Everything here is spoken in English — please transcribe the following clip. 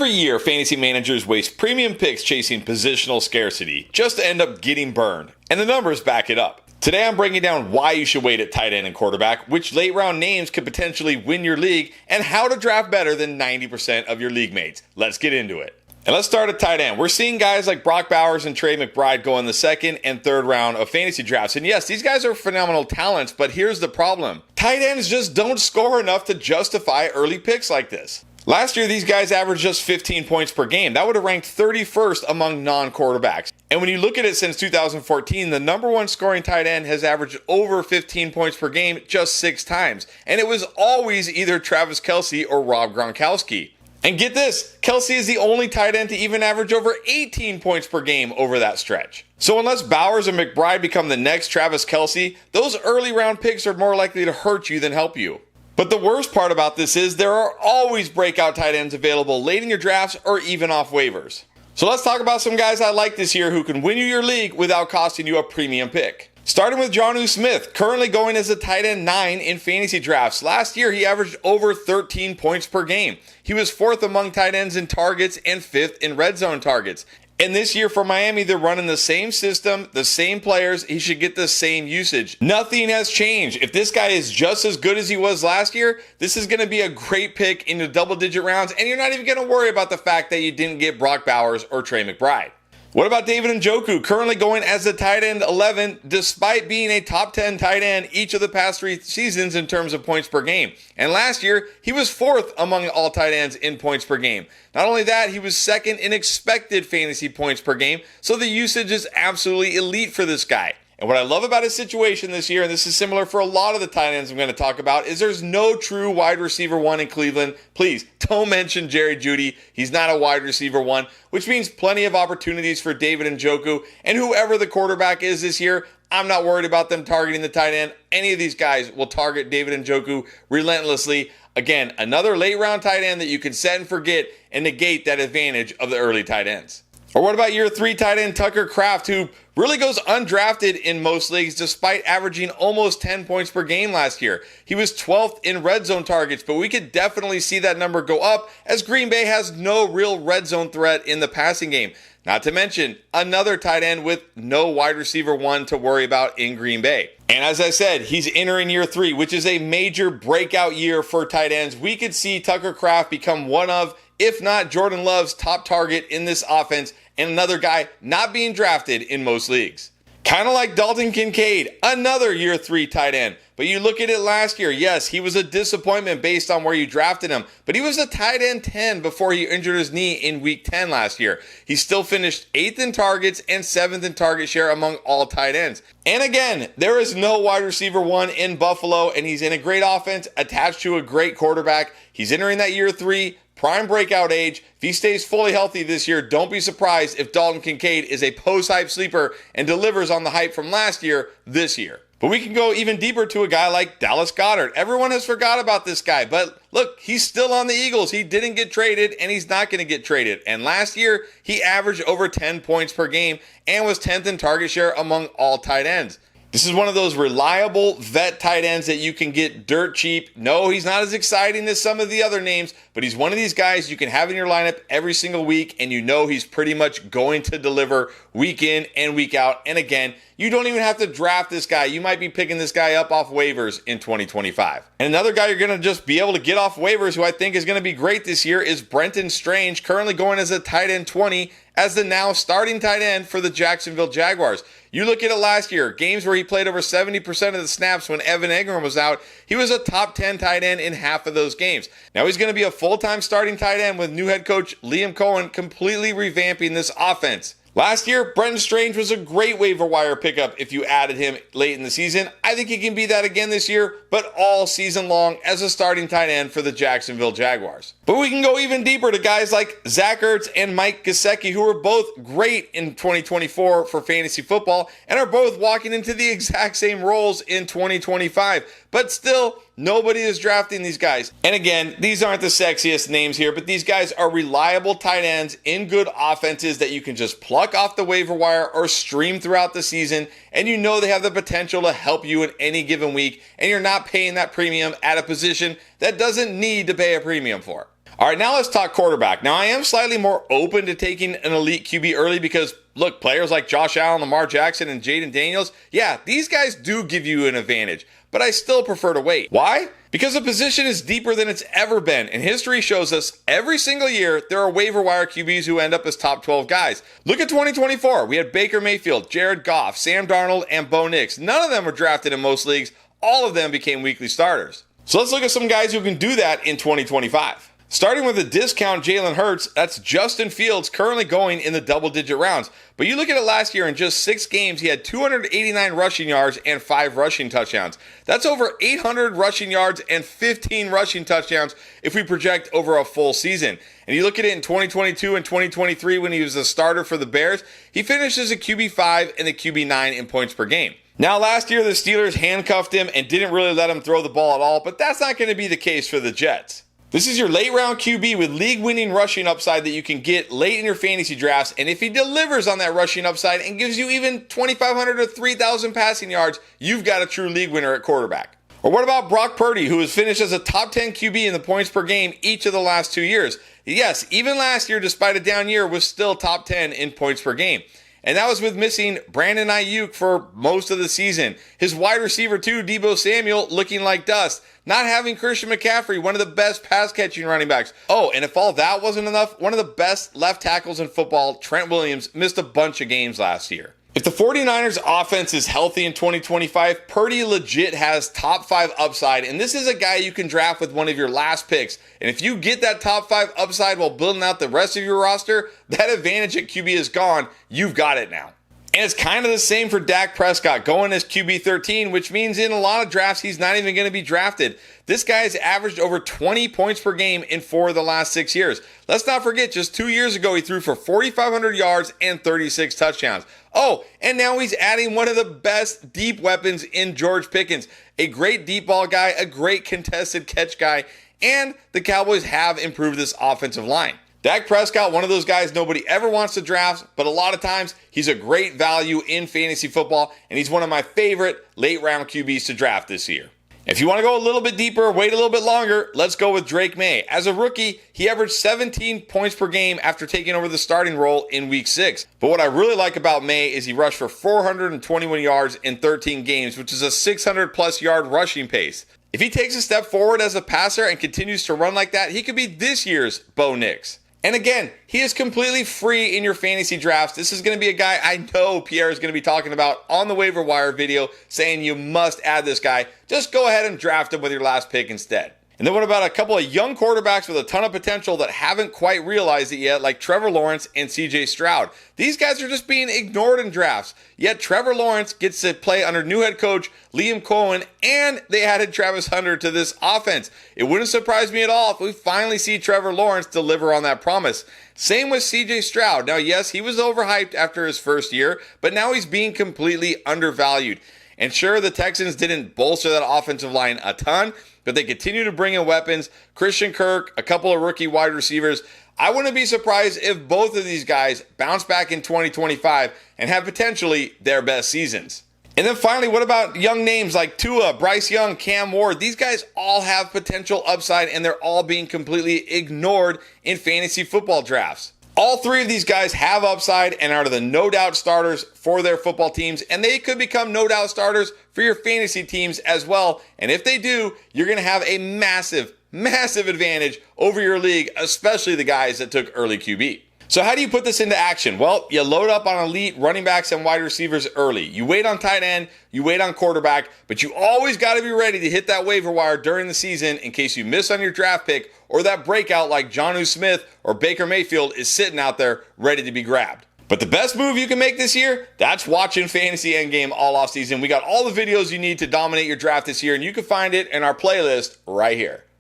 Every year, fantasy managers waste premium picks chasing positional scarcity just to end up getting burned, and the numbers back it up. Today I'm breaking down why you should wait at tight end and quarterback, which late round names could potentially win your league, and how to draft better than 90% of your league mates. Let's get into it. And let's start at tight end. We're seeing guys like Brock Bowers and Trey McBride go in the second and third round of fantasy drafts. And yes, these guys are phenomenal talents, but here's the problem. Tight ends just don't score enough to justify early picks like this. Last year, these guys averaged just 15 points per game. That would have ranked 31st among non-quarterbacks. And when you look at it since 2014, the number one scoring tight end has averaged over 15 points per game just 6 times. And it was always either Travis Kelce or Rob Gronkowski. And get this, Kelce is the only tight end to even average over 18 points per game over that stretch. So unless Bowers and McBride become the next Travis Kelce, those early round picks are more likely to hurt you than help you. But the worst part about this is there are always breakout tight ends available late in your drafts or even off waivers. So let's talk about some guys I like this year who can win you your league without costing you a premium pick. Starting with Jonnu Smith, currently going as a tight end 9 in fantasy drafts. Last year, he averaged over 13 points per game. He was 4th among tight ends in targets and 5th in red zone targets. And this year for Miami, they're running the same system, the same players. He should get the same usage. Nothing has changed. If this guy is just as good as he was last year, this is going to be a great pick in the double-digit rounds, and you're not even going to worry about the fact that you didn't get Brock Bowers or Trey McBride. What about David Njoku, currently going as a tight end 11, despite being a top 10 tight end each of the past 3 seasons in terms of points per game? And last year, he was 4th among all tight ends in points per game. Not only that, he was 2nd in expected fantasy points per game, so the usage is absolutely elite for this guy. And what I love about his situation this year, and this is similar for a lot of the tight ends I'm going to talk about, is there's no true wide receiver 1 in Cleveland. Please don't mention Jerry Jeudy. He's not a wide receiver 1, which means plenty of opportunities for David Njoku. And whoever the quarterback is this year, I'm not worried about them targeting the tight end. Any of these guys will target David Njoku relentlessly. Again, another late round tight end that you can set and forget and negate that advantage of the early tight ends. Or what about year 3 tight end Tucker Kraft, who really goes undrafted in most leagues despite averaging almost 10 points per game last year. He was 12th in red zone targets, but we could definitely see that number go up as Green Bay has no real red zone threat in the passing game. Not to mention another tight end with no wide receiver 1 to worry about in Green Bay. And as I said, he's entering year 3, which is a major breakout year for tight ends. We could see Tucker Kraft become one of, if not Jordan Love's top target in this offense, and another guy not being drafted in most leagues. Kind of like Dalton Kincaid, another year 3 tight end. But you look at it last year, yes, he was a disappointment based on where you drafted him, but he was a tight end 10 before he injured his knee in week 10 last year. He still finished 8th in targets and 7th in target share among all tight ends. And again, there is no wide receiver 1 in Buffalo, and he's in a great offense attached to a great quarterback. He's entering that year 3. Prime breakout age. If he stays fully healthy this year, don't be surprised if Dalton Kincaid is a post-hype sleeper and delivers on the hype from last year this year. But we can go even deeper to a guy like Dallas Goedert. Everyone has forgot about this guy, but look, he's still on the Eagles. He didn't get traded, and he's not going to get traded. And last year, he averaged over 10 points per game and was 10th in target share among all tight ends. This is one of those reliable vet tight ends that you can get dirt cheap. No, he's not as exciting as some of the other names, but he's one of these guys you can have in your lineup every single week, and you know he's pretty much going to deliver week in and week out. And again, you don't even have to draft this guy. You might be picking this guy up off waivers in 2025. And another guy you're going to just be able to get off waivers who I think is going to be great this year is Brenton Strange, currently going as a tight end 20 as the now starting tight end for the Jacksonville Jaguars. You look at it last year, games where he played over 70% of the snaps when Evan Engram was out, he was a top 10 tight end in half of those games. Now he's going to be a full-time starting tight end with new head coach Liam Cohen completely revamping this offense. Last year, Brenton Strange was a great waiver wire pickup if you added him late in the season. I think he can be that again this year, but all season long as a starting tight end for the Jacksonville Jaguars. But we can go even deeper to guys like Zach Ertz and Mike Gesicki, who are both great in 2024 for fantasy football and are both walking into the exact same roles in 2025. But still, nobody is drafting these guys. And again, these aren't the sexiest names here, but these guys are reliable tight ends in good offenses that you can just pluck off the waiver wire or stream throughout the season. And you know they have the potential to help you in any given week. And you're not paying that premium at a position that doesn't need to pay a premium for. All right, now let's talk quarterback. Now, I am slightly more open to taking an elite QB early because, look, players like Josh Allen, Lamar Jackson, and Jaden Daniels, yeah, these guys do give you an advantage, but I still prefer to wait. Why? Because the position is deeper than it's ever been, and history shows us every single year there are waiver wire QBs who end up as top 12 guys. Look at 2024. We had Baker Mayfield, Jared Goff, Sam Darnold, and Bo Nix. None of them were drafted in most leagues. All of them became weekly starters. So let's look at some guys who can do that in 2025. Starting with a discount Jalen Hurts, that's Justin Fields currently going in the double-digit rounds. But you look at it last year, in just 6 games, he had 289 rushing yards and 5 rushing touchdowns. That's over 800 rushing yards and 15 rushing touchdowns if we project over a full season. And you look at it in 2022 and 2023 when he was a starter for the Bears, he finished as a QB5 and a QB9 in points per game. Now, last year, the Steelers handcuffed him and didn't really let him throw the ball at all, but that's not going to be the case for the Jets. This is your late round QB with league-winning rushing upside that you can get late in your fantasy drafts, and if he delivers on that rushing upside and gives you even 2,500 to 3,000 passing yards, you've got a true league winner at quarterback. Or what about Brock Purdy, who has finished as a top 10 QB in the points per game each of the last 2 years? Yes, even last year, despite a down year, was still top 10 in points per game. And that was with missing Brandon Ayuk for most of the season. His wide receiver too, Deebo Samuel, looking like dust. Not having Christian McCaffrey, one of the best pass-catching running backs. Oh, and if all that wasn't enough, one of the best left tackles in football, Trent Williams, missed a bunch of games last year. If the 49ers offense is healthy in 2025, Purdy legit has top 5 upside, and this is a guy you can draft with one of your last picks. And if you get that top 5 upside while building out the rest of your roster, that advantage at QB is gone. You've got it now. And it's kind of the same for Dak Prescott, going as QB 13, which means in a lot of drafts, he's not even going to be drafted. This guy has averaged over 20 points per game in 4 of the last 6 years. Let's not forget, just 2 years ago, he threw for 4,500 yards and 36 touchdowns. Oh, and now he's adding one of the best deep weapons in George Pickens. A great deep ball guy, a great contested catch guy, and the Cowboys have improved this offensive line. Dak Prescott, one of those guys nobody ever wants to draft, but a lot of times he's a great value in fantasy football, and he's one of my favorite late round QBs to draft this year. If you want to go a little bit deeper, wait a little bit longer, let's go with Drake May. As a rookie, he averaged 17 points per game after taking over the starting role in week 6. But what I really like about May is he rushed for 421 yards in 13 games, which is a 600 plus yard rushing pace. If he takes a step forward as a passer and continues to run like that, he could be this year's Bo Nix. And again, he is completely free in your fantasy drafts. This is going to be a guy I know Pierre is going to be talking about on the waiver wire video, saying you must add this guy. Just go ahead and draft him with your last pick instead. And then what about a couple of young quarterbacks with a ton of potential that haven't quite realized it yet, like Trevor Lawrence and CJ Stroud? These guys are just being ignored in drafts. Yet Trevor Lawrence gets to play under new head coach Liam Cohen, and they added Travis Hunter to this offense. It wouldn't surprise me at all if we finally see Trevor Lawrence deliver on that promise. Same with CJ Stroud. Now, yes, he was overhyped after his first year, but now he's being completely undervalued. And sure, the Texans didn't bolster that offensive line a ton, but they continue to bring in weapons. Christian Kirk, a couple of rookie wide receivers. I wouldn't be surprised if both of these guys bounce back in 2025 and have potentially their best seasons. And then finally, what about young names like Tua, Bryce Young, Cam Ward? These guys all have potential upside, and they're all being completely ignored in fantasy football drafts. All 3 of these guys have upside and are the no-doubt starters for their football teams, and they could become no-doubt starters for your fantasy teams as well. And if they do, you're going to have a massive advantage over your league, especially the guys that took early QB. So how do you put this into action? Well, you load up on elite running backs and wide receivers early. You wait on tight end, you wait on quarterback, but you always got to be ready to hit that waiver wire during the season in case you miss on your draft pick or that breakout like Jonnu Smith or Baker Mayfield is sitting out there ready to be grabbed. But the best move you can make this year, that's watching Fantasy Endgame all off season. We got all the videos you need to dominate your draft this year, and you can find it in our playlist right here.